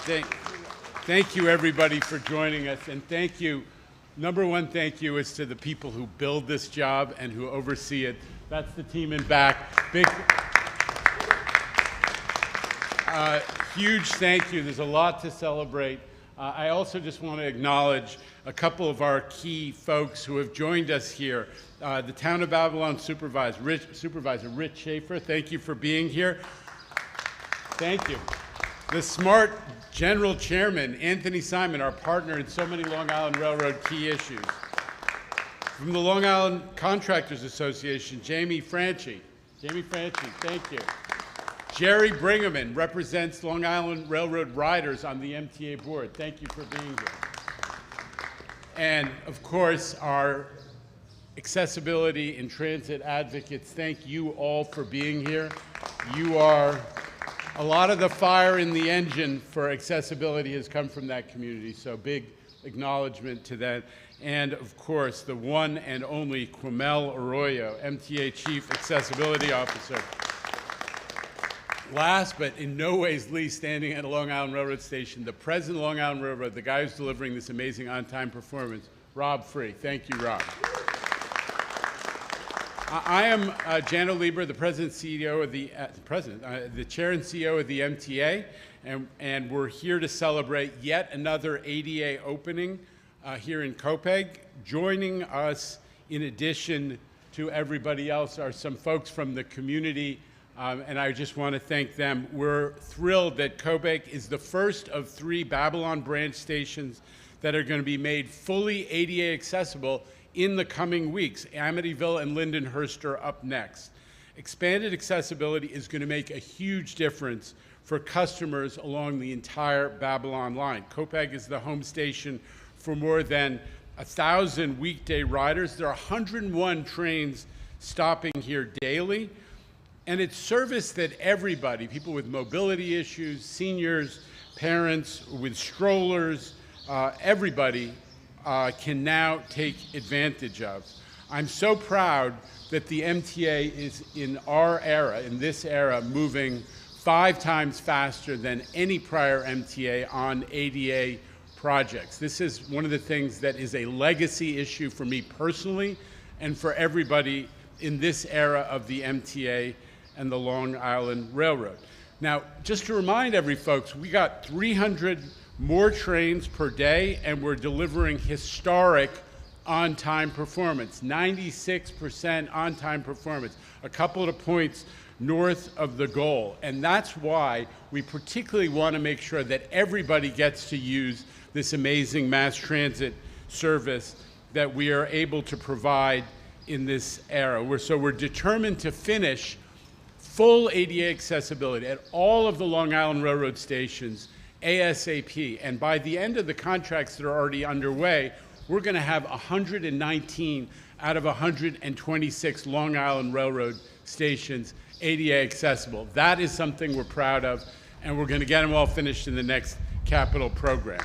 Thank you, everybody, for joining us. And thank you. Number one thank you is to the people who build this job and who oversee it. That's the team in back. Big, huge thank you. There's a lot to celebrate. I also just want to acknowledge a couple of our key folks who have joined us here. The Town of Babylon Supervisor Rich Schaefer, thank you for being here. Thank you. The SMART General Chairman, Anthony Simon, our partner in so many Long Island Railroad key issues. From the Long Island Contractors Association, Jamie Franchi. Jamie Franchi, thank you. Jerry Bringerman represents Long Island Railroad riders on the MTA board. Thank you for being here. And of course, our accessibility and transit advocates, thank you all for being here. You are, a lot of the fire in the engine for accessibility has come from that community, so big acknowledgement to that. And of course, the one and only Quamel Arroyo, MTA Chief Accessibility Officer. Last but in no ways least, standing at a Long Island Railroad station, the president of Long Island Railroad, the guy who's delivering this amazing on-time performance, Rob Free. Thank you, Rob. I am Jano Lieber, the president, CEO of the chair and CEO of the MTA, and we're here to celebrate yet another ADA opening here in Copiague. Joining us, in addition to everybody else, are some folks from the community. And I just want to thank them. We're thrilled that Copiague is the first of 3 Babylon branch stations that are going to be made fully ADA accessible in the coming weeks. Amityville and Lindenhurst are up next. Expanded accessibility is going to make a huge difference for customers along the entire Babylon line. Copiague is the home station for more than 1,000 weekday riders. There are 101 trains stopping here daily. And it's service that everybody, people with mobility issues, seniors, parents with strollers, everybody can now take advantage of. I'm so proud that the MTA is in our era, in this era, moving 5 times faster than any prior MTA on ADA projects. This is one of the things that is a legacy issue for me personally and for everybody in this era of the MTA and the Long Island Railroad. Now, just to remind folks, we got 300 more trains per day, and we're delivering historic on-time performance, 96% on-time performance, a couple of points north of the goal. And that's why we particularly want to make sure that everybody gets to use this amazing mass transit service that we are able to provide in this era. So we're determined to finish full ADA accessibility at all of the Long Island Railroad stations ASAP. And by the end of the contracts that are already underway, we're going to have 119 out of 126 Long Island Railroad stations ADA accessible. That is something we're proud of, and we're going to get them all finished in the next capital program.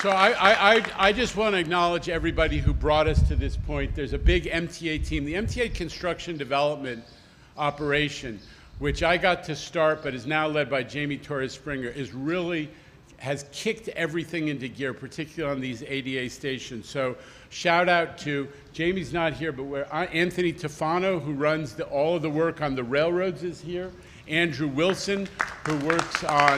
So I just want to acknowledge everybody who brought us to this point. There's a big MTA team. The MTA Construction Development Operation, which I got to start but is now led by Jamie Torres Springer, has kicked everything into gear, particularly on these ADA stations. So shout out to, Jamie's not here, but Anthony Tefano, who runs all of the work on the railroads, is here. Andrew Wilson, who works on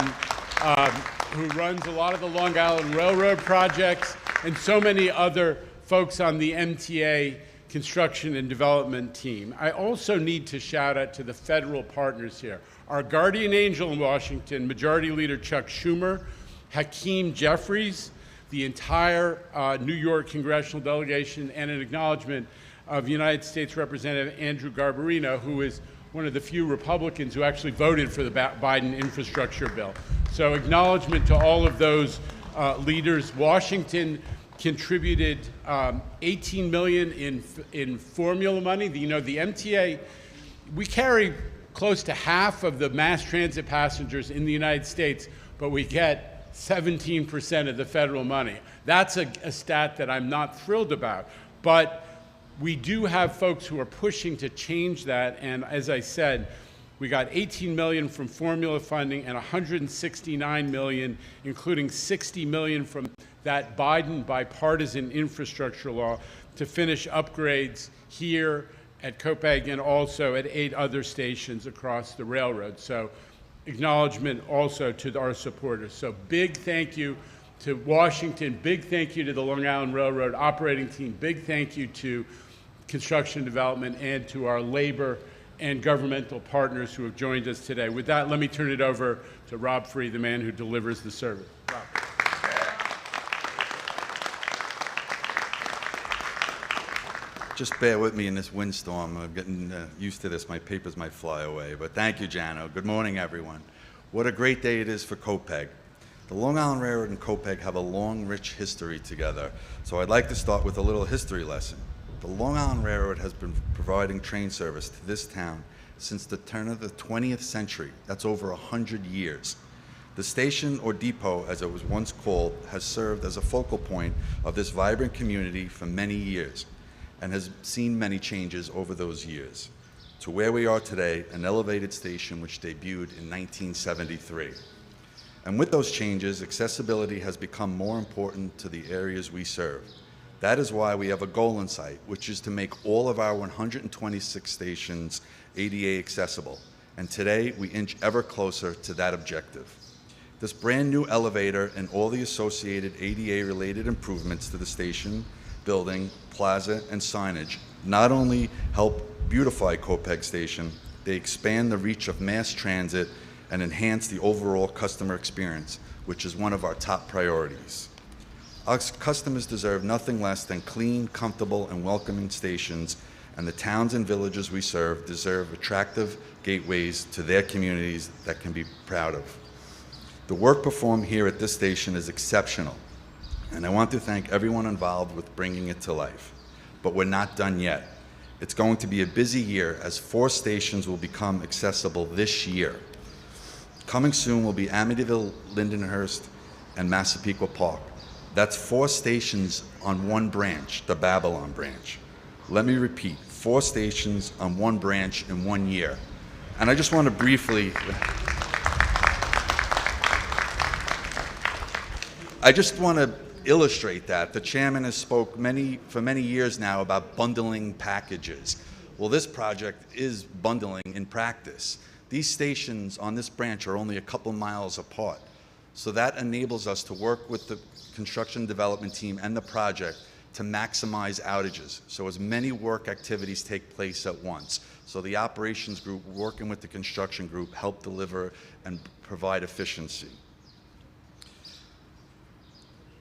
who runs a lot of the Long Island Railroad projects, and so many other folks on the MTA construction and development team. I also need to shout out to the federal partners here. Our guardian angel in Washington, Majority Leader Chuck Schumer, Hakeem Jeffries, the entire New York congressional delegation, and an acknowledgement of United States Representative Andrew Garbarino, who is one of the few Republicans who actually voted for the Biden infrastructure bill. So acknowledgement to all of those leaders. Washington contributed $18 million in formula money. The MTA, we carry close to half of the mass transit passengers in the United States, but we get 17% of the federal money. That's a stat that I'm not thrilled about, but we do have folks who are pushing to change that, and as I said, We got $18 million from formula funding and $169 million, including $60 million from that Biden bipartisan infrastructure law to finish upgrades here at Copiague and also at 8 other stations across the railroad. So acknowledgement also to our supporters. So big thank you to Washington, big thank you to the Long Island Railroad operating team, big thank you to construction development and to our labor and governmental partners who have joined us today. With that, let me turn it over to Rob Free, the man who delivers the service. Rob. Just bear with me in this windstorm. I'm getting used to this. My papers might fly away. But thank you, Jano. Good morning, everyone. What a great day it is for Copiague. The Long Island Railroad and Copiague have a long, rich history together. So I'd like to start with a little history lesson. The Long Island Railroad has been providing train service to this town since the turn of the 20th century. That's over 100 years. The station, or depot as it was once called, has served as a focal point of this vibrant community for many years and has seen many changes over those years to where we are today, an elevated station which debuted in 1973. And with those changes, accessibility has become more important to the areas we serve. That is why we have a goal in sight, which is to make all of our 126 stations ADA accessible. And today, we inch ever closer to that objective. This brand new elevator and all the associated ADA-related improvements to the station, building, plaza, and signage not only help beautify Copiague Station, they expand the reach of mass transit and enhance the overall customer experience, which is one of our top priorities. Our customers deserve nothing less than clean, comfortable, and welcoming stations, and the towns and villages we serve deserve attractive gateways to their communities that can be proud of. The work performed here at this station is exceptional, and I want to thank everyone involved with bringing it to life. But we're not done yet. It's going to be a busy year as 4 stations will become accessible this year. Coming soon will be Amityville, Lindenhurst, and Massapequa Park. That's 4 stations on one branch, the Babylon branch. Let me repeat, 4 stations on one branch in 1 year. And I just want to briefly, illustrate that. The chairman has spoke for many years now about bundling packages. Well, this project is bundling in practice. These stations on this branch are only a couple miles apart. So that enables us to work with the construction development team and the project to maximize outages. So as many work activities take place at once. So the operations group working with the construction group help deliver and provide efficiency.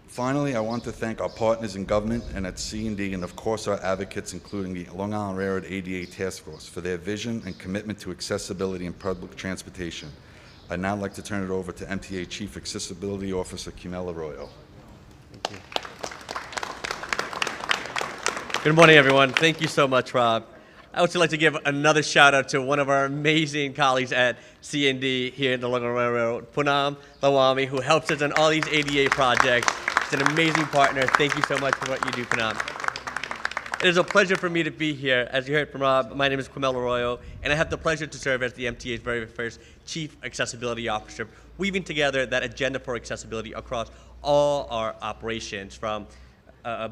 Finally, I want to thank our partners in government and at C&D, and of course our advocates, including the Long Island Railroad ADA Task Force, for their vision and commitment to accessibility in public transportation. I'd now like to turn it over to MTA Chief Accessibility Officer Camille Arroyo. Thank you. Good morning, everyone. Thank you so much, Rob. I would also like to give another shout out to one of our amazing colleagues at C&D here at the Long Island Railroad, Poonam Lawami, who helps us on all these ADA projects. It's an amazing partner. Thank you so much for what you do, Poonam. It is a pleasure for me to be here. As you heard from Rob, my name is Camille Arroyo, and I have the pleasure to serve as the MTA's very first Chief Accessibility Officer, weaving together that agenda for accessibility across all our operations, from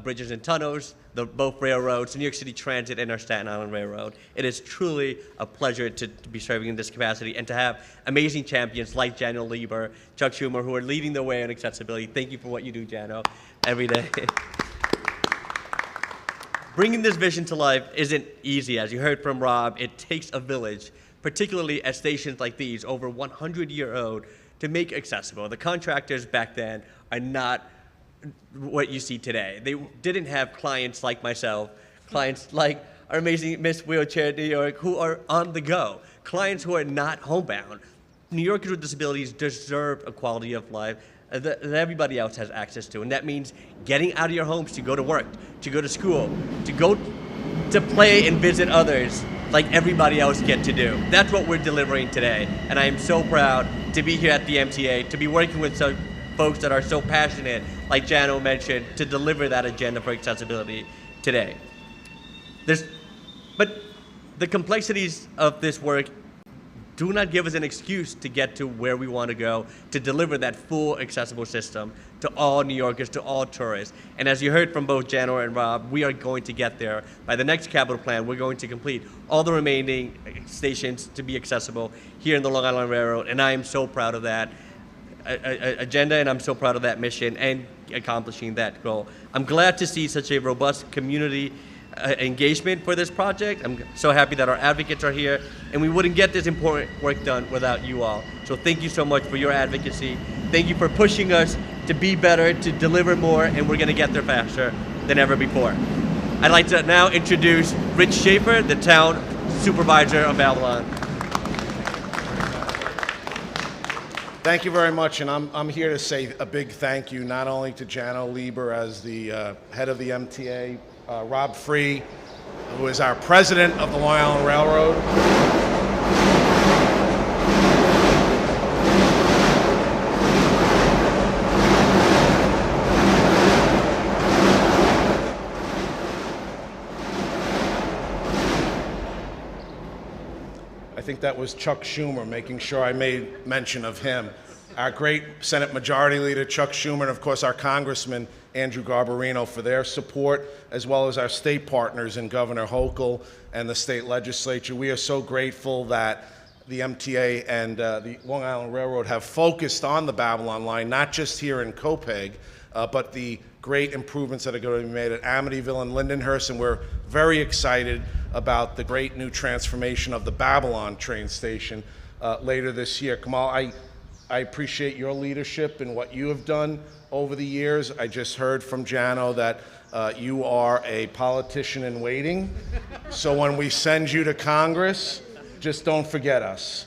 bridges and tunnels, both railroads, New York City Transit, and our Staten Island Railroad. It is truly a pleasure to be serving in this capacity and to have amazing champions like Jano Lieber, Chuck Schumer, who are leading the way on accessibility. Thank you for what you do, Jano, every day. Bringing this vision to life isn't easy. As you heard from Rob, it takes a village, particularly at stations like these, over 100-year-old, to make accessible. The contractors back then are not what you see today. They didn't have clients like myself, clients like our amazing Miss Wheelchair New York, who are on the go, clients who are not homebound. New Yorkers with disabilities deserve a quality of life that everybody else has access to, and that means getting out of your homes to go to work, to go to school, to go to play and visit others like everybody else get to do. That's what we're delivering today, and I am so proud to be here at the MTA, to be working with some folks that are so passionate, like Jano mentioned, to deliver that agenda for accessibility today. But the complexities of this work do not give us an excuse to get to where we want to go, to deliver that full accessible system to all New Yorkers, to all tourists. And as you heard from both Jano and Rob, we are going to get there. By the next capital plan, we're going to complete all the remaining stations to be accessible here in the Long Island Railroad, and I am so proud of that agenda, and I'm so proud of that mission and accomplishing that goal. I'm glad to see such a robust community engagement for this project. I'm so happy that our advocates are here, and we wouldn't get this important work done without you all. So thank you so much for your advocacy. Thank you for pushing us to be better, to deliver more, and we're going to get there faster than ever before. I'd like to now introduce Rich Schaefer, the town supervisor of Babylon. Thank you very much, and I'm here to say a big thank you not only to Jano Lieber as the head of the MTA, Rob Free, who is our president of the Long Island Railroad. I think that was Chuck Schumer, making sure I made mention of him. Our great Senate Majority Leader, Chuck Schumer, and of course our Congressman, Andrew Garbarino, for their support, as well as our state partners in Governor Hochul and the state legislature. We are so grateful that the MTA and the Long Island Railroad have focused on the Babylon line, not just here in Copiague, but the great improvements that are going to be made at Amityville and Lindenhurst, and we're very excited about the great new transformation of the Babylon train station later this year. Kamal, I appreciate your leadership and what you have done over the years. I just heard from Jano that you are a politician in waiting, so when we send you to Congress, just don't forget us.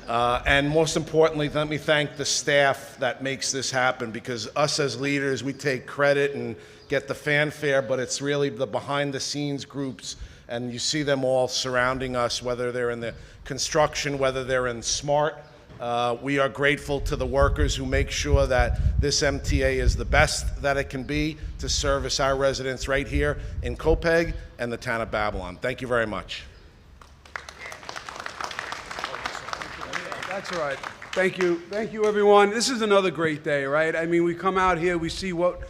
And most importantly, let me thank the staff that makes this happen, because us as leaders, we take credit and get the fanfare, but it's really the behind-the-scenes groups, and you see them all surrounding us, whether they're in the construction, whether they're in SMART. We are grateful to the workers who make sure that this MTA is the best that it can be to service our residents right here in Copiague and the town of Babylon. Thank you very much. That's all right. Thank you. Thank you, everyone. This is another great day, right? I mean, we come out here, we see what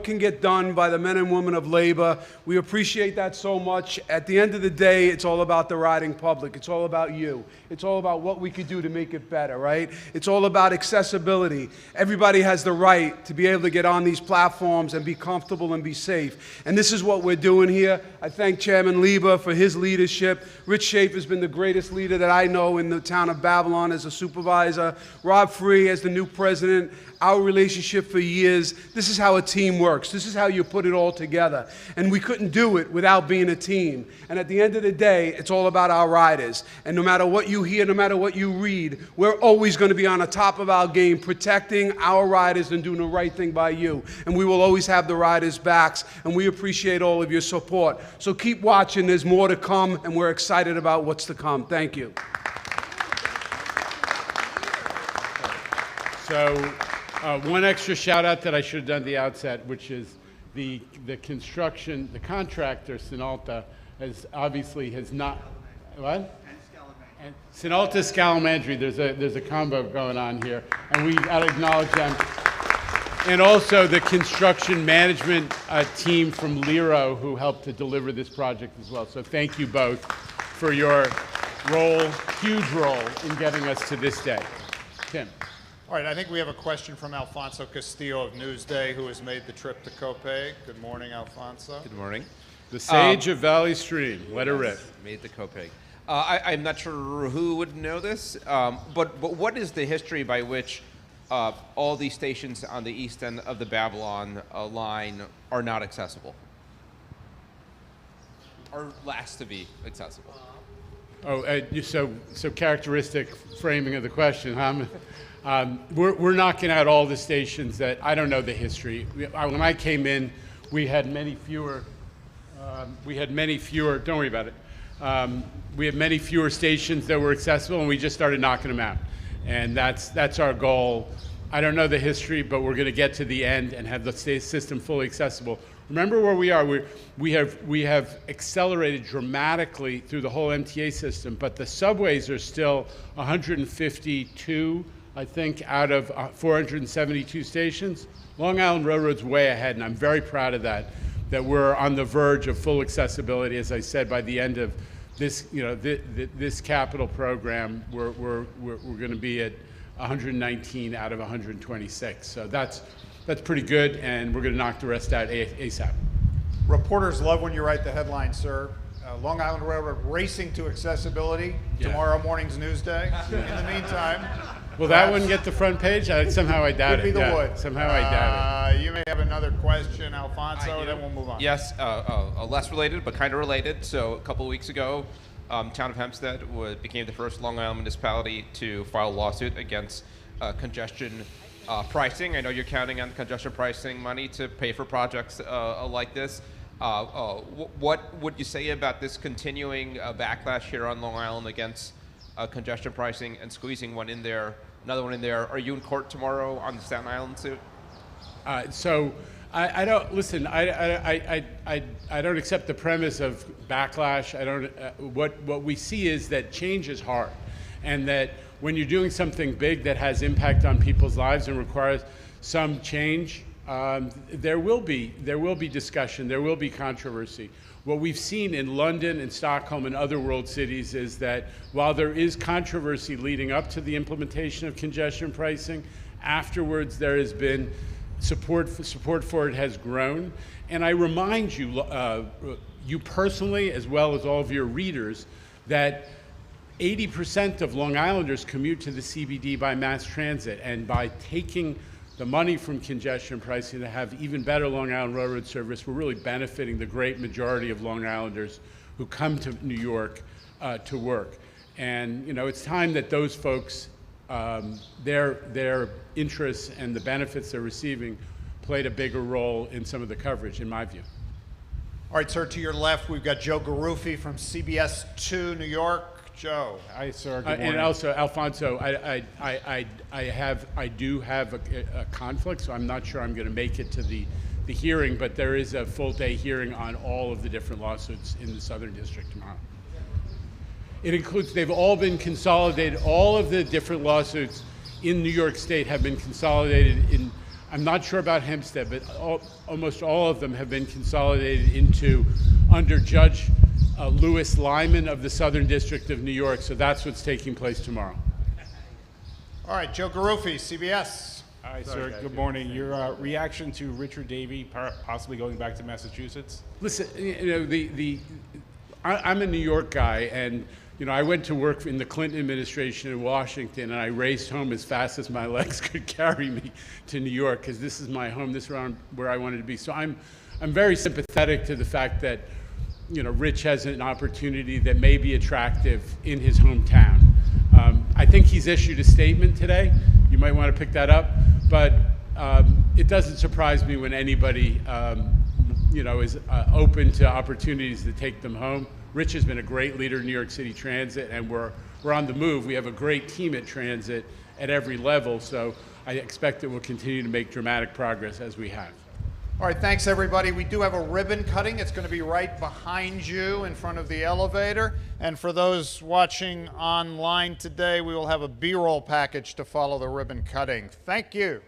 can get done by the men and women of labor. We appreciate that so much. At the end of the day, it's all about the riding public. It's all about you. It's all about what we could do to make it better, right? It's all about accessibility. Everybody has the right to be able to get on these platforms and be comfortable and be safe. And this is what we're doing here. I thank Chairman Lieber for his leadership. Rich Schaefer has been the greatest leader that I know in the town of Babylon as a supervisor. Rob Free as the new president. Our relationship for years. This is how a team works. This is how you put it all together. And we couldn't do it without being a team. And at the end of the day, it's all about our riders. And no matter what you hear, no matter what you read, we're always going to be on the top of our game, protecting our riders and doing the right thing by you. And we will always have the riders' backs. And we appreciate all of your support. So keep watching. There's more to come, and we're excited about what's to come. Thank you. So, one extra shout out that I should have done at the outset, which is the construction, the contractor, Sinalta, has not, what? And Sinalta Scalamandri, there's a combo going on here, and we got to acknowledge them. And also the construction management team from Lero, who helped to deliver this project as well. So thank you both for your role, huge role, in getting us to this day. Tim. All right, I think we have a question from Alfonso Castillo of Newsday, who has made the trip to Copiague. Good morning, Alfonso. Good morning. The sage of Valley Stream. Let her rip. Made the Copiague. I'm not sure who would know this, but what is the history by which all these stations on the east end of the Babylon line are not accessible? Or last to be accessible? Oh, so characteristic framing of the question, huh? We're knocking out all the stations that, I don't know the history. When I came in, we had many fewer, don't worry about it. We had many fewer stations that were accessible, and we just started knocking them out. And that's our goal. I don't know the history, but we're going to get to the end and have the system fully accessible. Remember where we are. We have accelerated dramatically through the whole MTA system, but the subways are still 152, I think, out of 472 stations. Long Island Railroad's way ahead, and I'm very proud of that we're on the verge of full accessibility. As I said, by the end of this, this capital program, we're going to be at 119 out of 126. So that's pretty good, and we're going to knock the rest out ASAP. Reporters love when you write the headline, sir. Long Island Railroad racing to accessibility. Yeah. Tomorrow morning's Newsday. In the meantime, Will that one get the front page? Somehow I doubt could be it. the Yeah, wood. somehow I doubt it. You may have another question, Alfonso, then we'll move on. Yes, less related, but kind of related. So a couple of weeks ago, town of Hempstead became the first Long Island municipality to file a lawsuit against congestion pricing. I know you're counting on congestion pricing money to pay for projects like this. What would you say about this continuing backlash here on Long Island against congestion pricing and squeezing another one in there? Are you in court tomorrow on the Staten Island suit? So I don't listen. I don't accept the premise of backlash. I don't. What we see is that change is hard, and that when you're doing something big that has impact on people's lives and requires some change, there will be discussion. There will be controversy. What we've seen in London and Stockholm and other world cities is that while there is controversy leading up to the implementation of congestion pricing, afterwards there has been support for it has grown. And I remind you, you personally, as well as all of your readers, that 80% of Long Islanders commute to the CBD by mass transit, and by taking the money from congestion pricing to have even better Long Island Railroad service, we're really benefiting the great majority of Long Islanders who come to New York to work. And it's time that those folks, their interests and the benefits they're receiving played a bigger role in some of the coverage, in my view. All right, sir, to your left, we've got Joe Garuffi from CBS 2 New York. Joe. Hi, sir. Good morning. And also, Alfonso, I do have a conflict, so I'm not sure I'm going to make it to the hearing, but there is a full day hearing on all of the different lawsuits in the Southern District tomorrow. It includes, they've all been consolidated, all of the different lawsuits in New York State have been consolidated in, I'm not sure about Hempstead, but almost all of them have been consolidated under Judge Louis Lyman of the Southern District of New York, so that's what's taking place tomorrow. All right, Joe Garuffi, CBS. Hi, sir. Good morning. Your reaction to Richard Davey possibly going back to Massachusetts? Listen, I'm a New York guy, and I went to work in the Clinton administration in Washington, and I raced home as fast as my legs could carry me to New York, because this is my home. This is where I wanted to be. So I'm very sympathetic to the fact that Rich has an opportunity that may be attractive in his hometown. I think he's issued a statement today. You might want to pick that up, but it doesn't surprise me when anybody, is open to opportunities to take them home. Rich has been a great leader in New York City Transit, and we're on the move. We have a great team at Transit at every level, so I expect that we'll continue to make dramatic progress as we have. All right, thanks everybody. We do have a ribbon cutting. It's going to be right behind you in front of the elevator. And for those watching online today, we will have a B-roll package to follow the ribbon cutting. Thank you.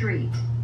Street.